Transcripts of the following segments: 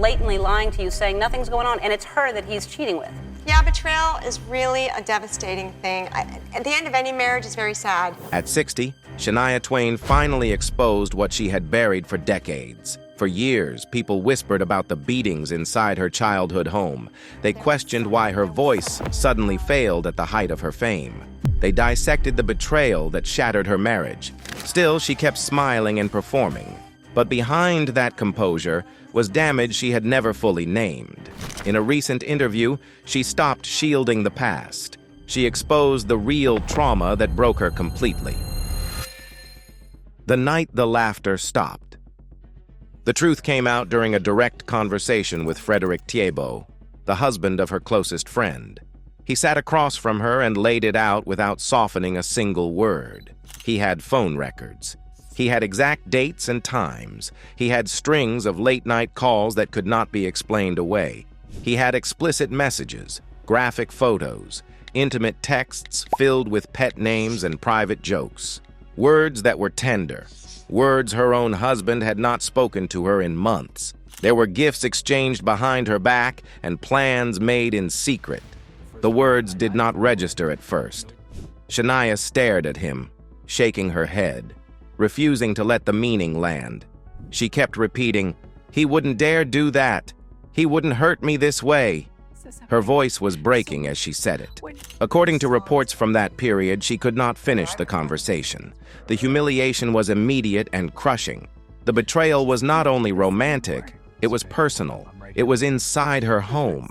blatantly lying to you, saying nothing's going on, and it's her that he's cheating with. Yeah, betrayal is really a devastating thing. At the end of any marriage is very sad. At 60, Shania Twain finally exposed what she had buried for decades. For years, people whispered about the beatings inside her childhood home. They questioned why her voice suddenly failed at the height of her fame. They dissected the betrayal that shattered her marriage. Still, she kept smiling and performing. But behind that composure was damage she had never fully named. In a recent interview, she stopped shielding the past. She exposed the real trauma that broke her completely. The night the laughter stopped. The truth came out during a direct conversation with Frederick Thiebaud, the husband of her closest friend. He sat across from her and laid it out without softening a single word. He had phone records. He had exact dates and times. He had strings of late-night calls that could not be explained away. He had explicit messages, graphic photos, intimate texts filled with pet names and private jokes. Words that were tender. Words her own husband had not spoken to her in months. There were gifts exchanged behind her back and plans made in secret. The words did not register at first. Shania stared at him, shaking her head, refusing to let the meaning land. She kept repeating, "He wouldn't dare do that. He wouldn't hurt me this way." Her voice was breaking as she said it. According to reports from that period, she could not finish the conversation. The humiliation was immediate and crushing. The betrayal was not only romantic, it was personal. It was inside her home.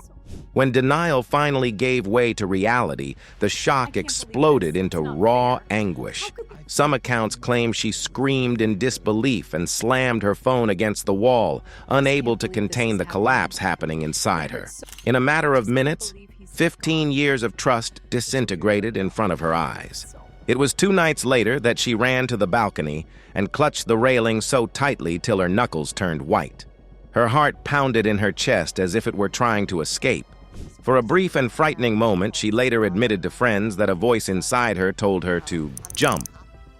When denial finally gave way to reality, the shock exploded into raw anguish. Some accounts claim she screamed in disbelief and slammed her phone against the wall, unable to contain the collapse happening inside her. In a matter of minutes, 15 years of trust disintegrated in front of her eyes. It was 2 nights later that she ran to the balcony and clutched the railing so tightly till her knuckles turned white. Her heart pounded in her chest as if it were trying to escape. For a brief and frightening moment, she later admitted to friends that a voice inside her told her to jump,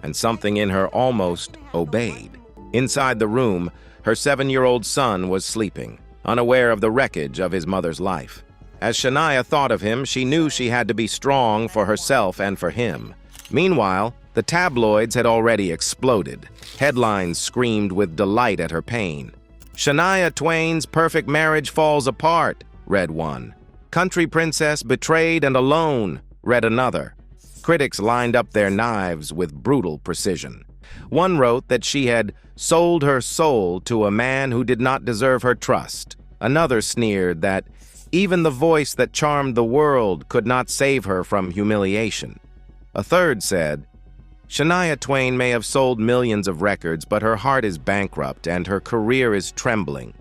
and something in her almost obeyed. Inside the room, her 7-year-old son was sleeping, unaware of the wreckage of his mother's life. As Shania thought of him, she knew she had to be strong for herself and for him. Meanwhile, the tabloids had already exploded. Headlines screamed with delight at her pain. "Shania Twain's perfect marriage falls apart," read one. "Country princess betrayed and alone," read another. Critics lined up their knives with brutal precision. One wrote that she had sold her soul to a man who did not deserve her trust. Another sneered that even the voice that charmed the world could not save her from humiliation. A third said, "Shania Twain may have sold millions of records, but her heart is bankrupt and her career is trembling."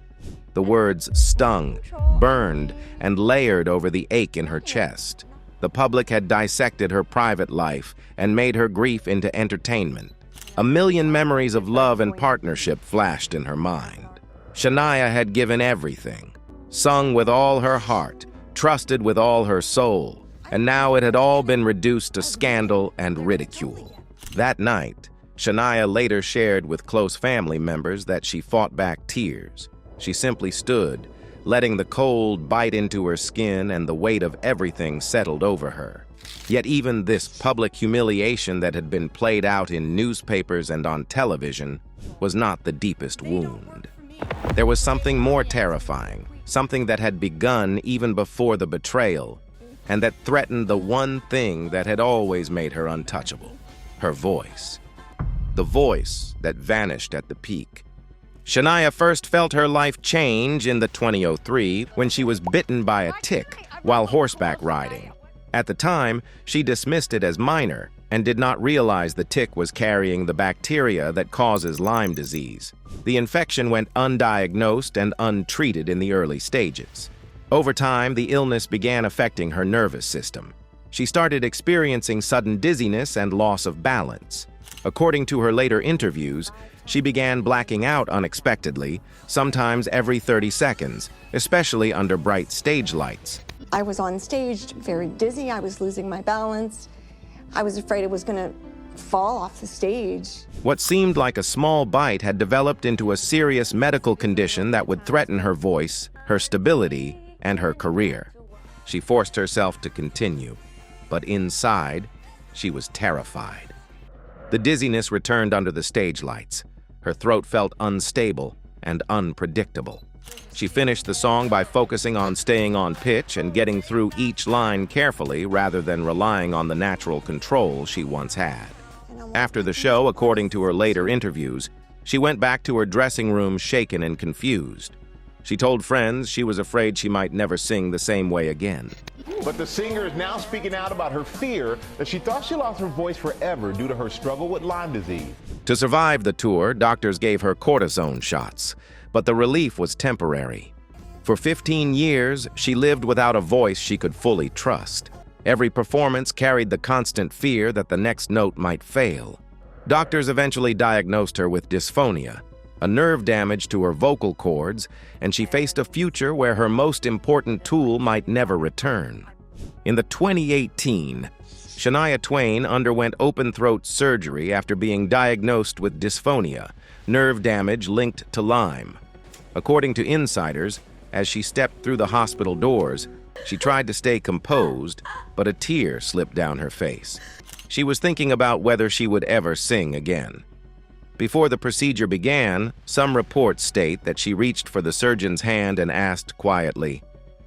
The words stung, burned, and layered over the ache in her chest. The public had dissected her private life and made her grief into entertainment. A million memories of love and partnership flashed in her mind. Shania had given everything, sung with all her heart, trusted with all her soul, and now it had all been reduced to scandal and ridicule. That night, Shania later shared with close family members that she fought back tears. She simply stood, letting the cold bite into her skin and the weight of everything settled over her. Yet even this public humiliation that had been played out in newspapers and on television was not the deepest wound. There was something more terrifying, something that had begun even before the betrayal, and that threatened the one thing that had always made her untouchable: her voice. The voice that vanished at the peak. Shania first felt her life change in the 2003 when she was bitten by a tick while horseback riding. At the time, she dismissed it as minor and did not realize the tick was carrying the bacteria that causes Lyme disease. The infection went undiagnosed and untreated in the early stages. Over time, the illness began affecting her nervous system. She started experiencing sudden dizziness and loss of balance. According to her later interviews, she began blacking out unexpectedly, sometimes every 30 seconds, especially under bright stage lights. I was on stage, very dizzy. I was losing my balance. I was afraid it was going to fall off the stage. What seemed like a small bite had developed into a serious medical condition that would threaten her voice, her stability, and her career. She forced herself to continue, but inside, she was terrified. The dizziness returned under the stage lights. Her throat felt unstable and unpredictable. She finished the song by focusing on staying on pitch and getting through each line carefully rather than relying on the natural control she once had. After the show, according to her later interviews, she went back to her dressing room shaken and confused. She told friends she was afraid she might never sing the same way again. But the singer is now speaking out about her fear that she thought she lost her voice forever due to her struggle with Lyme disease. To survive the tour, doctors gave her cortisone shots, but the relief was temporary. For 15 years, she lived without a voice she could fully trust. Every performance carried the constant fear that the next note might fail. Doctors eventually diagnosed her with dysphonia, a nerve damage to her vocal cords, and she faced a future where her most important tool might never return. In 2018, Shania Twain underwent open-throat surgery after being diagnosed with dysphonia, nerve damage linked to Lyme. According to insiders, as she stepped through the hospital doors, she tried to stay composed, but a tear slipped down her face. She was thinking about whether she would ever sing again. Before the procedure began, some reports state that she reached for the surgeon's hand and asked quietly,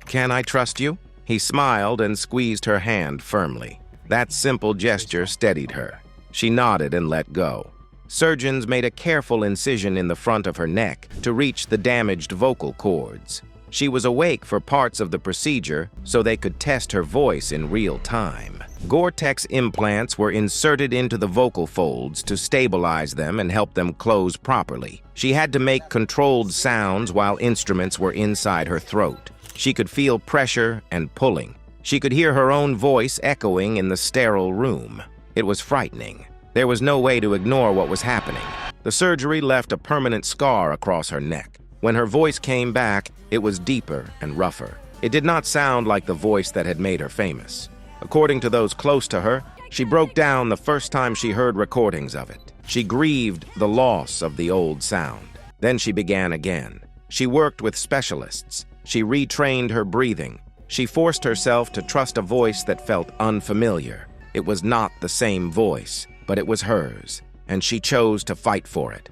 "Can I trust you?" He smiled and squeezed her hand firmly. That simple gesture steadied her. She nodded and let go. Surgeons made a careful incision in the front of her neck to reach the damaged vocal cords. She was awake for parts of the procedure so they could test her voice in real time. Gore-Tex implants were inserted into the vocal folds to stabilize them and help them close properly. She had to make controlled sounds while instruments were inside her throat. She could feel pressure and pulling. She could hear her own voice echoing in the sterile room. It was frightening. There was no way to ignore what was happening. The surgery left a permanent scar across her neck. When her voice came back, it was deeper and rougher. It did not sound like the voice that had made her famous. According to those close to her, she broke down the first time she heard recordings of it. She grieved the loss of the old sound. Then she began again. She worked with specialists. She retrained her breathing. She forced herself to trust a voice that felt unfamiliar. It was not the same voice, but it was hers, and she chose to fight for it.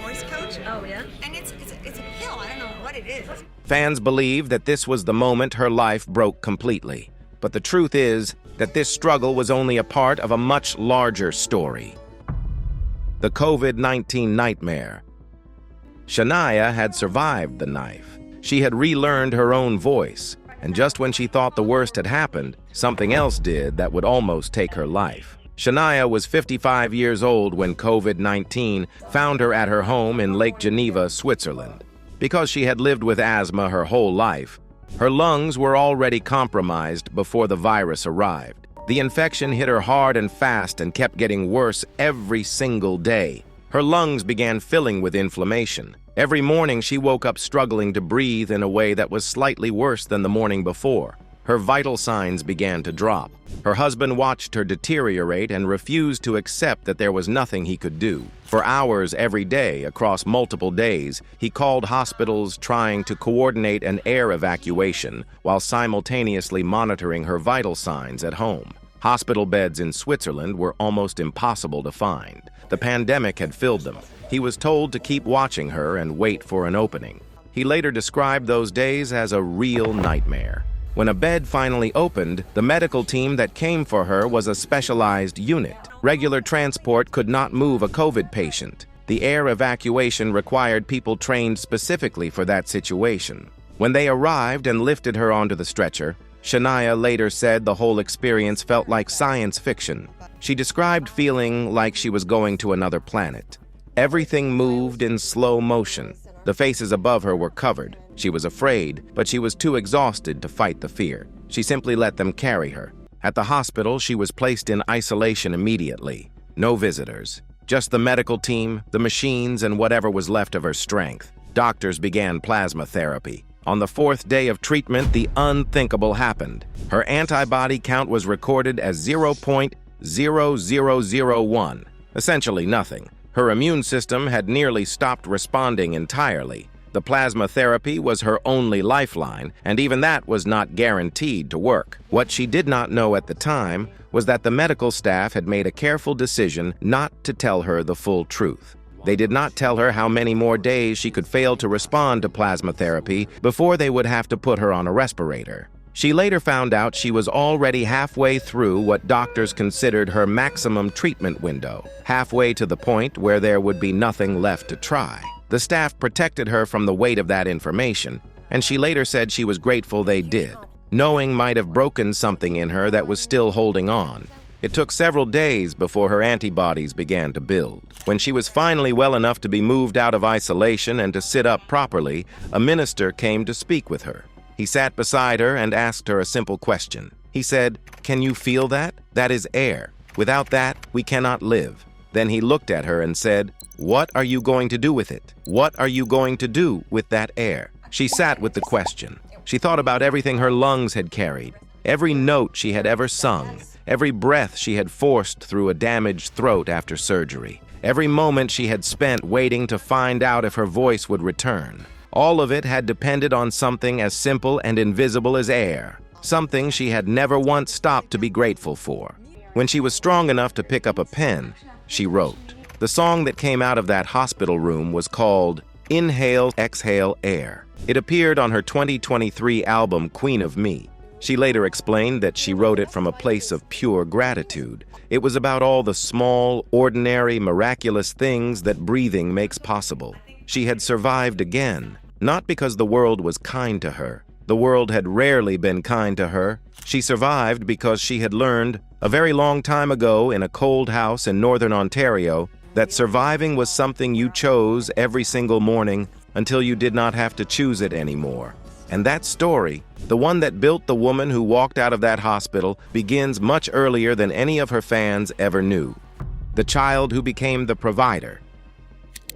Voice coach? Oh, yeah? And it's a pill. I don't know what it is. Fans believe that this was the moment her life broke completely. But the truth is that this struggle was only a part of a much larger story. The COVID-19 nightmare. Shania had survived the knife. She had relearned her own voice, and just when she thought the worst had happened, something else did that would almost take her life. Shania was 55 years old when COVID-19 found her at her home in Lake Geneva, Switzerland. Because she had lived with asthma her whole life, her lungs were already compromised before the virus arrived. The infection hit her hard and fast and kept getting worse every single day. Her lungs began filling with inflammation. Every morning she woke up struggling to breathe in a way that was slightly worse than the morning before. Her vital signs began to drop. Her husband watched her deteriorate and refused to accept that there was nothing he could do. For hours every day, across multiple days, he called hospitals trying to coordinate an air evacuation while simultaneously monitoring her vital signs at home. Hospital beds in Switzerland were almost impossible to find. The pandemic had filled them. He was told to keep watching her and wait for an opening. He later described those days as a real nightmare. When a bed finally opened, the medical team that came for her was a specialized unit. Regular transport could not move a COVID patient. The air evacuation required people trained specifically for that situation. When they arrived and lifted her onto the stretcher, Shania later said the whole experience felt like science fiction. She described feeling like she was going to another planet. Everything moved in slow motion. The faces above her were covered. She was afraid, but she was too exhausted to fight the fear. She simply let them carry her. At the hospital, she was placed in isolation immediately. No visitors. Just the medical team, the machines, and whatever was left of her strength. Doctors began plasma therapy. On the 4th day of treatment, the unthinkable happened. Her antibody count was recorded as 0.0001, essentially nothing. Her immune system had nearly stopped responding entirely. The plasma therapy was her only lifeline, and even that was not guaranteed to work. What she did not know at the time was that the medical staff had made a careful decision not to tell her the full truth. They did not tell her how many more days she could fail to respond to plasma therapy before they would have to put her on a respirator. She later found out she was already halfway through what doctors considered her maximum treatment window, halfway to the point where there would be nothing left to try. The staff protected her from the weight of that information, and she later said she was grateful they did. Knowing might have broken something in her that was still holding on. It took several days before her antibodies began to build. When she was finally well enough to be moved out of isolation and to sit up properly, a minister came to speak with her. He sat beside her and asked her a simple question. He said, "Can you feel that? That is air. Without that, we cannot live." Then he looked at her and said, "What are you going to do with it? What are you going to do with that air?" She sat with the question. She thought about everything her lungs had carried, every note she had ever sung, every breath she had forced through a damaged throat after surgery, every moment she had spent waiting to find out if her voice would return. All of it had depended on something as simple and invisible as air, something she had never once stopped to be grateful for. When she was strong enough to pick up a pen, she wrote. The song that came out of that hospital room was called Inhale, Exhale, Air. It appeared on her 2023 album, Queen of Me. She later explained that she wrote it from a place of pure gratitude. It was about all the small, ordinary, miraculous things that breathing makes possible. She had survived again, not because the world was kind to her. The world had rarely been kind to her. She survived because she had learned a very long time ago in a cold house in northern Ontario that surviving was something you chose every single morning until you did not have to choose it anymore. And that story, the one that built the woman who walked out of that hospital, begins much earlier than any of her fans ever knew. The child who became the provider.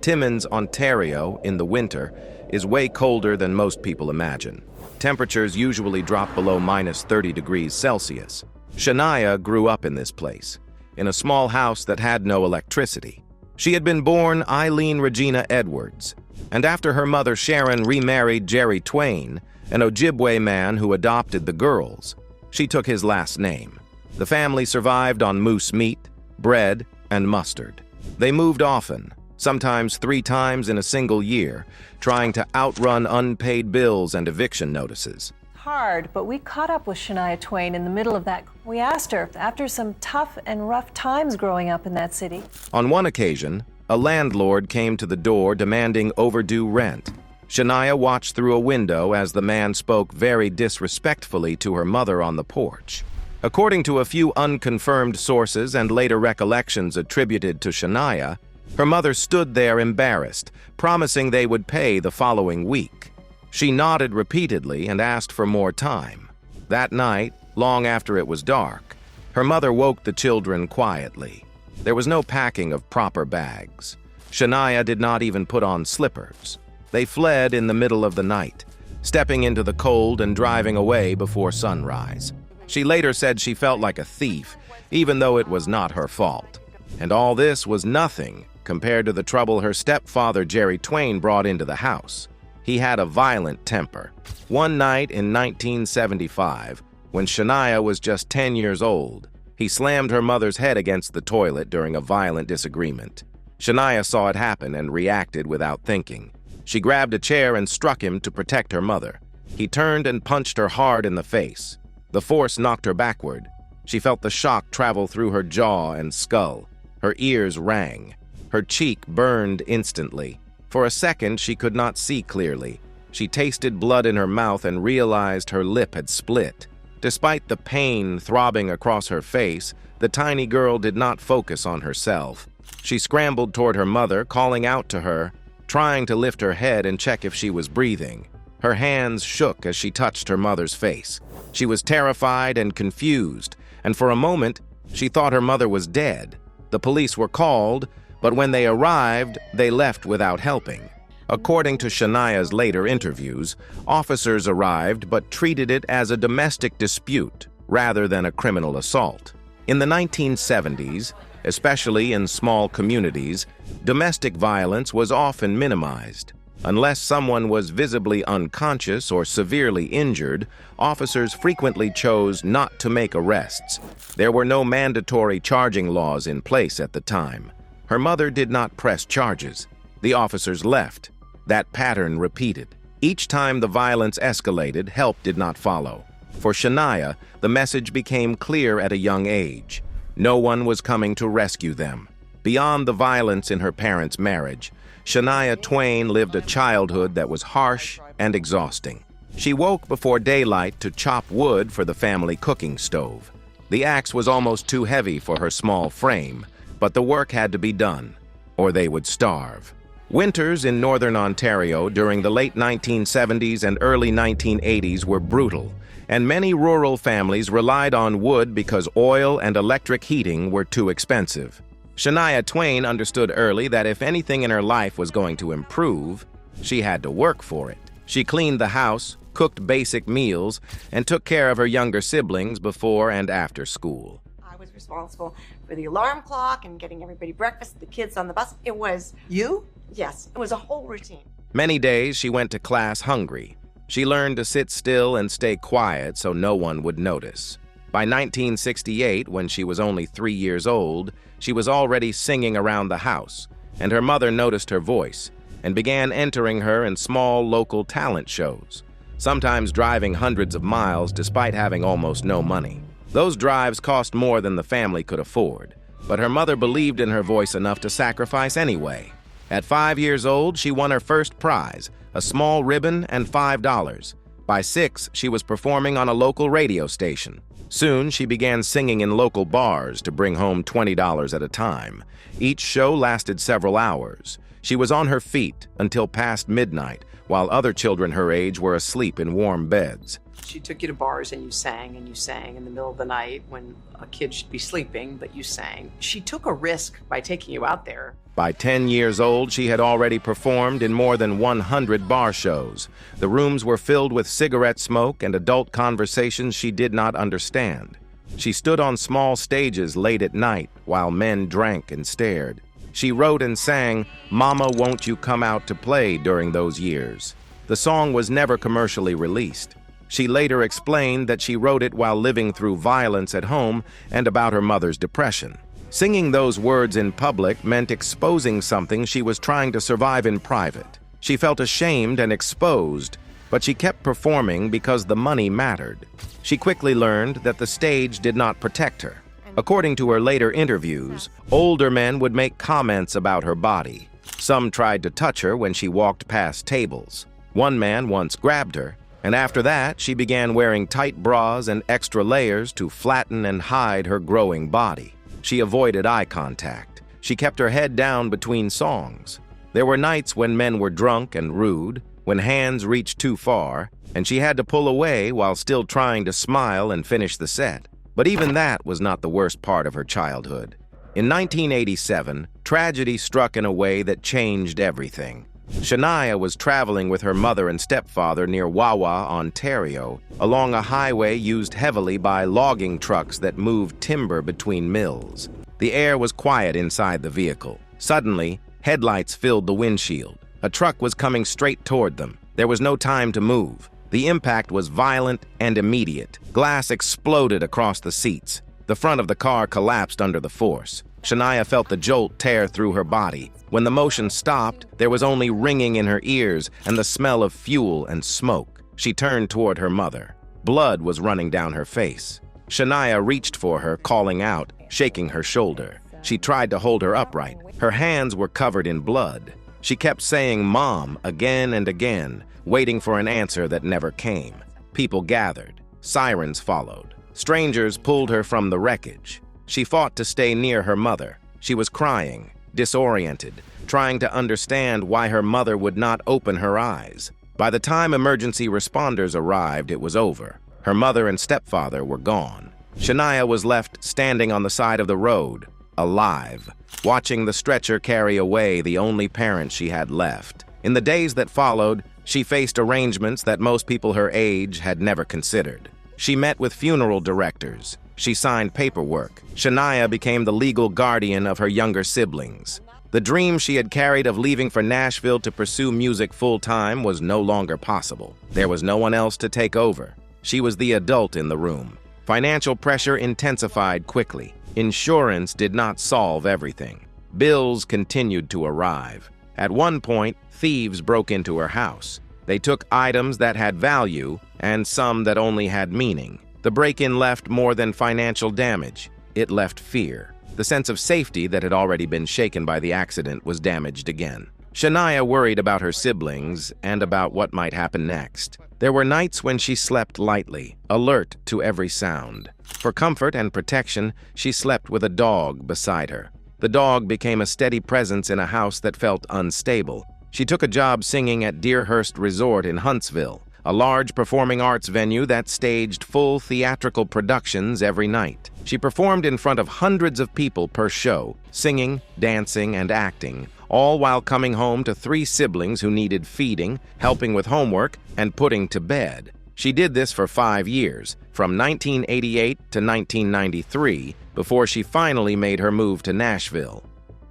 Timmins, Ontario, in the winter, is way colder than most people imagine. Temperatures usually drop below -30 degrees Celsius. Shania grew up in this place, in a small house that had no electricity. She had been born Eileen Regina Edwards, and after her mother Sharon remarried Jerry Twain, an Ojibwe man who adopted the girls, she took his last name. The family survived on moose meat, bread, and mustard. They moved often, sometimes 3 times in a single year, trying to outrun unpaid bills and eviction notices. Hard, but we caught up with Shania Twain in the middle of that. We asked her, after some tough and rough times growing up in that city. On one occasion, a landlord came to the door demanding overdue rent. Shania watched through a window as the man spoke very disrespectfully to her mother on the porch. According to a few unconfirmed sources and later recollections attributed to Shania, her mother stood there embarrassed, promising they would pay the following week. She nodded repeatedly and asked for more time. That night, long after it was dark, her mother woke the children quietly. There was no packing of proper bags. Shania did not even put on slippers. They fled in the middle of the night, stepping into the cold and driving away before sunrise. She later said she felt like a thief, even though it was not her fault. And all this was nothing compared to the trouble her stepfather Jerry Twain brought into the house. He had a violent temper. One night in 1975, when Shania was just 10 years old, he slammed her mother's head against the toilet during a violent disagreement. Shania saw it happen and reacted without thinking. She grabbed a chair and struck him to protect her mother. He turned and punched her hard in the face. The force knocked her backward. She felt the shock travel through her jaw and skull. Her ears rang. Her cheek burned instantly. For a second, she could not see clearly. She tasted blood in her mouth and realized her lip had split. Despite the pain throbbing across her face, the tiny girl did not focus on herself. She scrambled toward her mother, calling out to her, trying to lift her head and check if she was breathing. Her hands shook as she touched her mother's face. She was terrified and confused, and for a moment, she thought her mother was dead. The police were called, but when they arrived, they left without helping. According to Shania's later interviews, officers arrived but treated it as a domestic dispute rather than a criminal assault. In the 1970s, especially in small communities, domestic violence was often minimized. Unless someone was visibly unconscious or severely injured, officers frequently chose not to make arrests. There were no mandatory charging laws in place at the time. Her mother did not press charges. The officers left. That pattern repeated. Each time the violence escalated, help did not follow. For Shania, the message became clear at a young age. No one was coming to rescue them. Beyond the violence in her parents' marriage, Shania Twain lived a childhood that was harsh and exhausting. She woke before daylight to chop wood for the family cooking stove. The axe was almost too heavy for her small frame, but the work had to be done, or they would starve. Winters in northern Ontario during the late 1970s and early 1980s were brutal, and many rural families relied on wood because oil and electric heating were too expensive. Shania Twain understood early that if anything in her life was going to improve, she had to work for it. She cleaned the house, cooked basic meals, and took care of her younger siblings before and after school. I was responsible for the alarm clock and getting everybody breakfast, the kids on the bus. It was... You? Yes, it was a whole routine. Many days she went to class hungry. She learned to sit still and stay quiet so no one would notice. By 1968, when she was only 3 years old, she was already singing around the house, and her mother noticed her voice and began entering her in small local talent shows, sometimes driving hundreds of miles despite having almost no money. Those drives cost more than the family could afford, but her mother believed in her voice enough to sacrifice anyway. At 5 years old, she won her first prize, a small ribbon and $5. By 6, she was performing on a local radio station. Soon, she began singing in local bars to bring home $20 at a time. Each show lasted several hours. She was on her feet until past midnight, while other children her age were asleep in warm beds. She took you to bars and you sang in the middle of the night when a kid should be sleeping, but you sang. She took a risk by taking you out there. By 10 years old, she had already performed in more than 100 bar shows. The rooms were filled with cigarette smoke and adult conversations she did not understand. She stood on small stages late at night while men drank and stared. She wrote and sang "Mama, Won't You Come Out to Play" during those years. The song was never commercially released. She later explained that she wrote it while living through violence at home and about her mother's depression. Singing those words in public meant exposing something she was trying to survive in private. She felt ashamed and exposed, but she kept performing because the money mattered. She quickly learned that the stage did not protect her. According to her later interviews, older men would make comments about her body. Some tried to touch her when she walked past tables. One man once grabbed her, and after that, she began wearing tight bras and extra layers to flatten and hide her growing body. She avoided eye contact. She kept her head down between songs. There were nights when men were drunk and rude, when hands reached too far, and she had to pull away while still trying to smile and finish the set. But even that was not the worst part of her childhood. In 1987, tragedy struck in a way that changed everything. Shania was traveling with her mother and stepfather near Wawa, Ontario, along a highway used heavily by logging trucks that moved timber between mills. The air was quiet inside the vehicle. Suddenly, headlights filled the windshield. A truck was coming straight toward them. There was no time to move. The impact was violent and immediate. Glass exploded across the seats. The front of the car collapsed under the force. Shania felt the jolt tear through her body. When the motion stopped, there was only ringing in her ears and the smell of fuel and smoke. She turned toward her mother. Blood was running down her face. Shania reached for her, calling out, shaking her shoulder. She tried to hold her upright. Her hands were covered in blood. She kept saying "Mom" again and again, waiting for an answer that never came. People gathered. Sirens followed. Strangers pulled her from the wreckage. She fought to stay near her mother. She was crying, disoriented, trying to understand why her mother would not open her eyes. By the time emergency responders arrived, it was over. Her mother and stepfather were gone. Shania was left standing on the side of the road, alive, watching the stretcher carry away the only parent she had left. In the days that followed, she faced arrangements that most people her age had never considered. She met with funeral directors. She signed paperwork. Shania became the legal guardian of her younger siblings. The dream she had carried of leaving for Nashville to pursue music full-time was no longer possible. There was no one else to take over. She was the adult in the room. Financial pressure intensified quickly. Insurance did not solve everything. Bills continued to arrive. At one point, thieves broke into her house. They took items that had value and some that only had meaning. The break-in left more than financial damage. It left fear. The sense of safety that had already been shaken by the accident was damaged again. Shania worried about her siblings and about what might happen next. There were nights when she slept lightly, alert to every sound. For comfort and protection, she slept with a dog beside her. The dog became a steady presence in a house that felt unstable. She took a job singing at Deerhurst Resort in Huntsville, a large performing arts venue that staged full theatrical productions every night. She performed in front of hundreds of people per show, singing, dancing, and acting, all while coming home to 3 siblings who needed feeding, helping with homework, and putting to bed. She did this for 5 years, from 1988 to 1993, before she finally made her move to Nashville.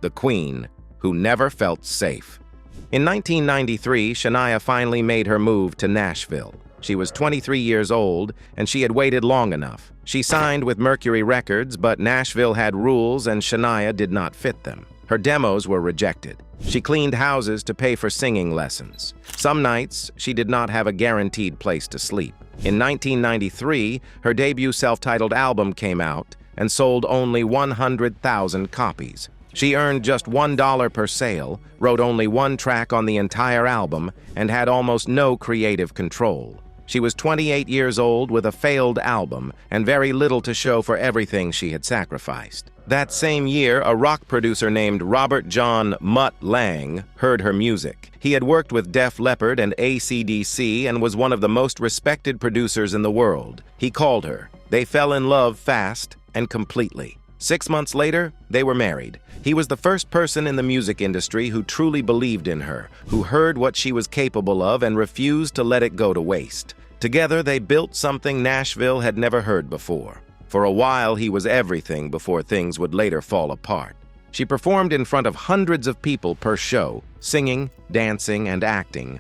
The Queen, who never felt safe. In 1993, Shania finally made her move to Nashville. She was 23 years old, and she had waited long enough. She signed with Mercury Records, but Nashville had rules and Shania did not fit them. Her demos were rejected. She cleaned houses to pay for singing lessons. Some nights, she did not have a guaranteed place to sleep. In 1993, her debut self-titled album came out and sold only 100,000 copies. She earned just $1 per sale, wrote only 1 track on the entire album, and had almost no creative control. She was 28 years old with a failed album and very little to show for everything she had sacrificed. That same year, a rock producer named Robert John Mutt Lang heard her music. He had worked with Def Leppard and AC/DC and was one of the most respected producers in the world. He called her. They fell in love fast and completely. 6 months later, they were married. He was the first person in the music industry who truly believed in her, who heard what she was capable of and refused to let it go to waste. Together, they built something Nashville had never heard before. For a while, he was everything before things would later fall apart. She performed in front of hundreds of people per show, singing, dancing, and acting.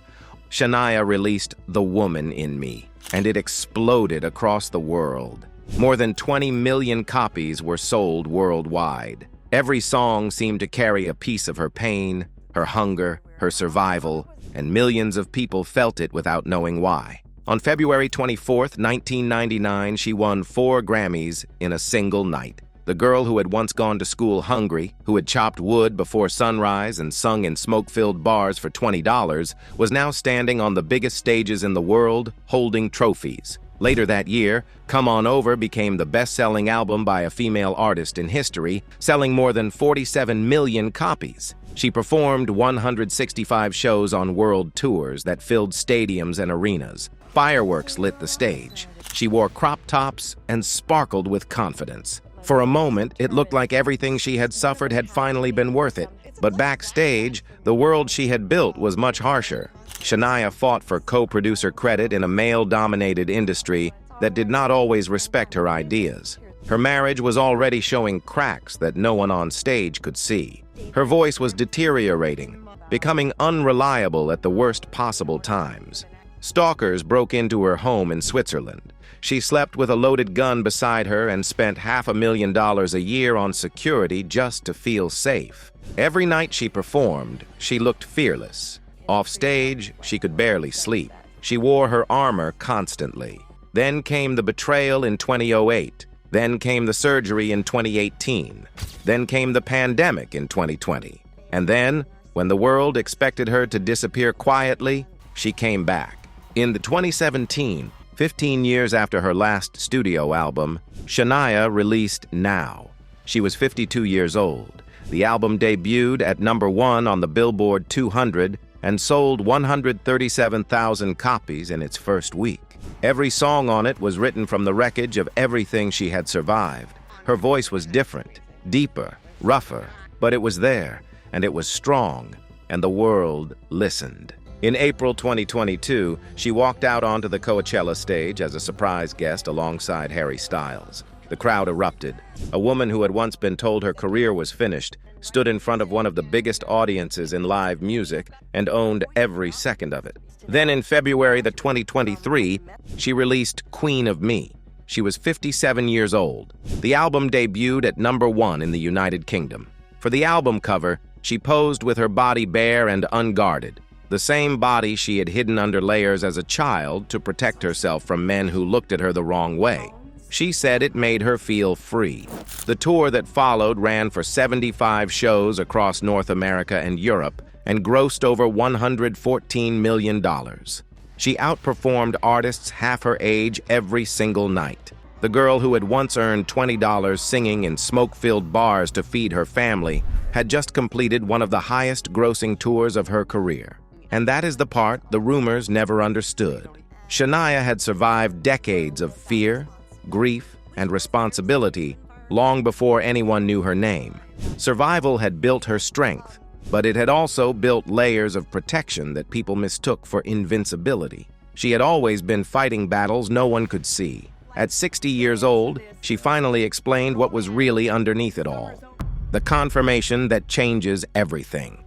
Shania released The Woman in Me, and it exploded across the world. More than 20 million copies were sold worldwide. Every song seemed to carry a piece of her pain, her hunger, her survival, and millions of people felt it without knowing why. On February 24, 1999, she won 4 Grammys in a single night. The girl who had once gone to school hungry, who had chopped wood before sunrise and sung in smoke-filled bars for $20, was now standing on the biggest stages in the world, holding trophies. Later that year, Come On Over became the best-selling album by a female artist in history, selling more than 47 million copies. She performed 165 shows on world tours that filled stadiums and arenas. Fireworks lit the stage. She wore crop tops and sparkled with confidence. For a moment, it looked like everything she had suffered had finally been worth it. But backstage, the world she had built was much harsher. Shania fought for co-producer credit in a male-dominated industry that did not always respect her ideas. Her marriage was already showing cracks that no one on stage could see. Her voice was deteriorating, becoming unreliable at the worst possible times. Stalkers broke into her home in Switzerland. She slept with a loaded gun beside her and spent $500,000 a year on security just to feel safe. Every night she performed, she looked fearless. Off stage, she could barely sleep. She wore her armor constantly. Then came the betrayal in 2008. Then came the surgery in 2018. Then came the pandemic in 2020. And then, when the world expected her to disappear quietly, she came back. In 2017, 15 years after her last studio album, Shania released Now. She was 52 years old. The album debuted at #1 on the Billboard 200 and sold 137,000 copies in its first week. Every song on it was written from the wreckage of everything she had survived. Her voice was different, deeper, rougher, but it was there, and it was strong, and the world listened. In April 2022, she walked out onto the Coachella stage as a surprise guest alongside Harry Styles. The crowd erupted. A woman who had once been told her career was finished stood in front of one of the biggest audiences in live music and owned every second of it. Then in February 2023, she released Queen of Me. She was 57 years old. The album debuted at #1 in the United Kingdom. For the album cover, she posed with her body bare and unguarded, the same body she had hidden under layers as a child to protect herself from men who looked at her the wrong way. She said it made her feel free. The tour that followed ran for 75 shows across North America and Europe and grossed over $114 million. She outperformed artists half her age every single night. The girl who had once earned $20 singing in smoke-filled bars to feed her family had just completed one of the highest-grossing tours of her career. And that is the part the rumors never understood. Shania had survived decades of fear, grief, and responsibility long before anyone knew her name. Survival had built her strength, but it had also built layers of protection that people mistook for invincibility. She had always been fighting battles no one could see. At 60 years old, she finally explained what was really underneath it all. The confirmation that changes everything.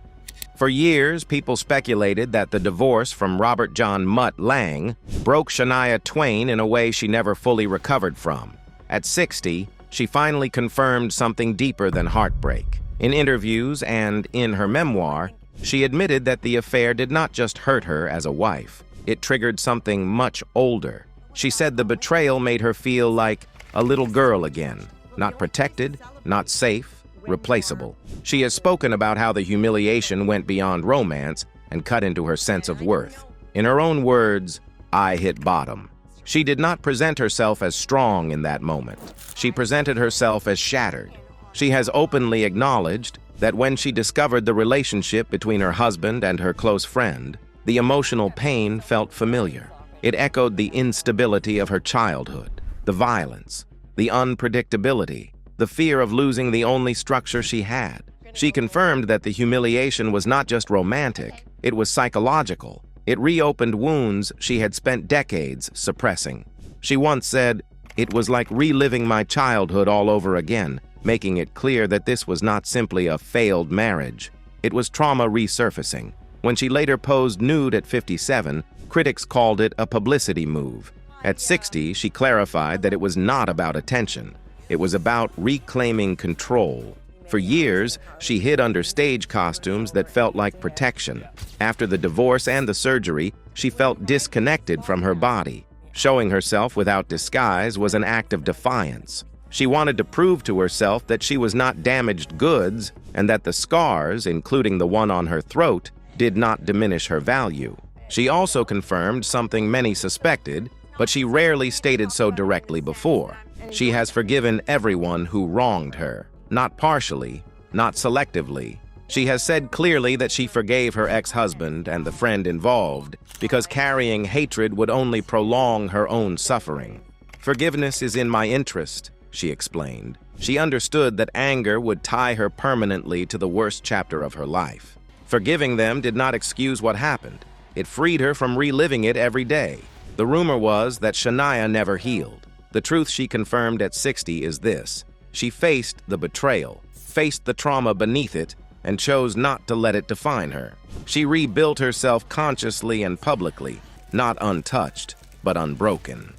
For years, people speculated that the divorce from Robert John Mutt Lang broke Shania Twain in a way she never fully recovered from. At 60, she finally confirmed something deeper than heartbreak. In interviews and in her memoir, she admitted that the affair did not just hurt her as a wife. It triggered something much older. She said the betrayal made her feel like a little girl again, not protected, not safe, replaceable. She has spoken about how the humiliation went beyond romance and cut into her sense of worth. In her own words, "I hit bottom." She did not present herself as strong in that moment. She presented herself as shattered. She has openly acknowledged that when she discovered the relationship between her husband and her close friend, the emotional pain felt familiar. It echoed the instability of her childhood, the violence, the unpredictability, the fear of losing the only structure she had. She confirmed that the humiliation was not just romantic, it was psychological. It reopened wounds she had spent decades suppressing. She once said, "It was like reliving my childhood all over again," making it clear that this was not simply a failed marriage. It was trauma resurfacing. When she later posed nude at 57, critics called it a publicity move. At 60, she clarified that it was not about attention. It was about reclaiming control. For years, she hid under stage costumes that felt like protection. After the divorce and the surgery, she felt disconnected from her body. Showing herself without disguise was an act of defiance. She wanted to prove to herself that she was not damaged goods and that the scars, including the one on her throat, did not diminish her value. She also confirmed something many suspected, but she rarely stated so directly before. She has forgiven everyone who wronged her, not partially, not selectively. She has said clearly that she forgave her ex-husband and the friend involved because carrying hatred would only prolong her own suffering. "Forgiveness is in my interest," she explained. She understood that anger would tie her permanently to the worst chapter of her life. Forgiving them did not excuse what happened. It freed her from reliving it every day. The rumor was that Shania never healed. The truth she confirmed at 60 is this: she faced the betrayal, faced the trauma beneath it, and chose not to let it define her. She rebuilt herself consciously and publicly, not untouched, but unbroken.